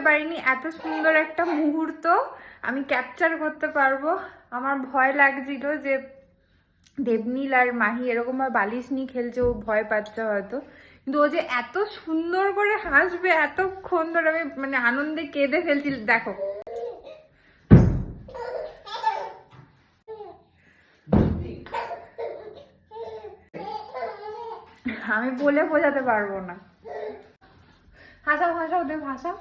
পারিনি এত সুন্দর একটা মুহূর্ত আমি ক্যাপচার করতে পারবো। আমার ভয় লাগছিল যে দেবনীল আর মাহি এরকম বালিশ নিয়ে খেলছে, ও ভয় পাচ্ছে হয়তো, কিন্তু ও যে এত সুন্দর করে হাসবে এতক্ষণ ধরে আমি মানে আনন্দে কেঁদে ফেলছি। দেখো আমি বলে বোঝাতে পারবো না। হাসাও হাসাও, দেব হাসাও।